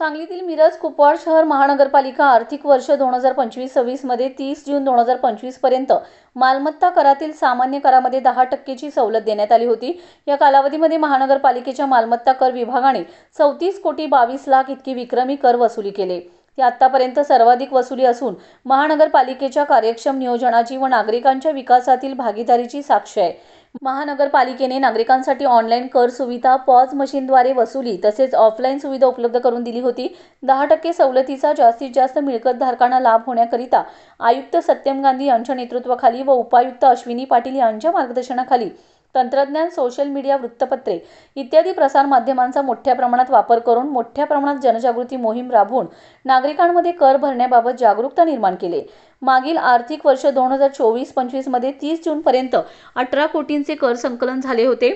सांगलीतील मिरज कुपवाड शहर महानगरपालिका आर्थिक वर्ष 2025-26 मध्ये 30 जून 2025 पर्यंत मालमत्ता करातील सामान्य करामध्ये 10% सवलत देण्यात आली होती। या कालावधीमध्ये महानगरपालिकेच्या मालमत्ता कर विभागाने 34 कोटी 22 लाख इतकी विक्रमी कर वसुली केले। ही आतापर्यंत सर्वाधिक वसुली असून महानगरपालिकेच्या कार्यक्षम नियोजनाची व नागरिकांच्या विकासातील भागीदारीची साक्ष आहे। महानगरपालिकेने नागरिकांसाठी ऑनलाईन कर सुविधा, पॉज मशीनद्वारे वसुली तसेच ऑफलाईन सुविधा उपलब्ध करून दिली होती। 10% सवलतीचा जास्तीत जास्त मिळकतधारकांना लाभ होण्याकरिता आयुक्त सत्यम गांधी यांच्या नेतृत्वाखाली व उपायुक्त अश्विनी पाटील यांच्या मार्गदर्शनाखाली तंत्रज्ञान, सोशल मीडिया, वृत्तपत्रे इत्यादी प्रसार माध्यमांचा मोठ्या प्रमाणात वापर करून मोठ्या प्रमाणात जनजागृती मोहीम राबवून नागरिकांमध्ये कर भरण्याबाबत जागरूकता निर्माण केली। मागील आर्थिक वर्ष 2024-25 मध्ये 30 जून पर्यंत 18 कोटींचे कर संकलन झाले होते।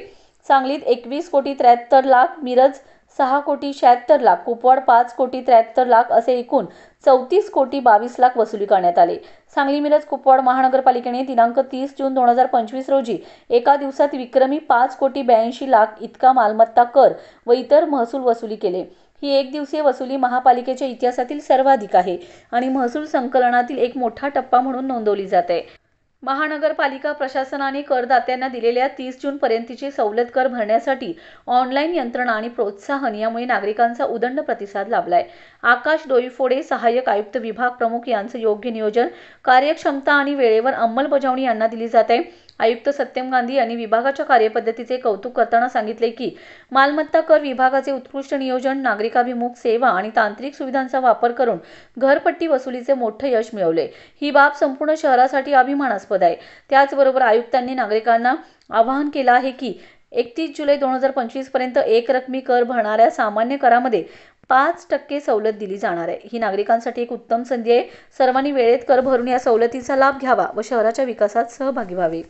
सांगलीत 21 कोटी 73 लाख, मिरज 6 कोटी 76 लाख, कुपवाड 5 कोटी 73 लाख असे एकूण 34 कोटी 22 लाख वसुली करण्यात आले। सांगली मिरज कुपवाड महानगरपालिकेने दिनांक 30 जून 2025 रोजी एका दिवसात विक्रमी 5 कोटी 82 लाख इतका मालमत्ता कर व इतर महसूल वसुली केले। ही एक दिवसीय वसुली महापालिकेच्या इतिहासातील सर्वाधिक आहे आणि महसूल संकलनातील एक मोठा टप्पा म्हणून नोंदवली जाते। महानगरपालिका प्रशासनाने करदात्यांना दिलेल्या 30 जून पर्यंतची सवलत कर भरण्यासाठी ऑनलाईन यंत्रणा आणि प्रोत्साहन यामुळे नागरिकांचा उदंड प्रतिसाद लाभलाय। आकाश डोईफोडे, सहाय्यक आयुक्त विभाग प्रमुख यांचं योग्य नियोजन, कार्यक्षमता आणि वेळेवर अंमलबजावणी यांना दिली जाते। आयुक्त सत्यम गांधी यांनी विभागाच्या कार्यपद्धतीचे कौतुक करताना सांगितले की मालमत्ता कर विभागाचे उत्कृष्ट नियोजन, नागरिकाभिमुख सेवा आणि तांत्रिक सुविधांचा वापर करून घरपट्टी वसुलीचे मोठे यश मिळवले। ही बाब संपूर्ण शहरासाठी अभिमानास्पद आहे। त्याचबरोबर आयुक्तांनी नागरिकांना आवाहन केलं आहे की 31 जुलै 2025 पर्यंत एकरकमी कर भरणाऱ्या सामान्य करामध्ये 5% सवलत दिली जाणार आहे। ही नागरिकांसाठी एक उत्तम संधी आहे। सर्वांनी वेळेत कर भरून या सवलतीचा लाभ घ्यावा व शहराच्या विकासात सहभागी व्हावे।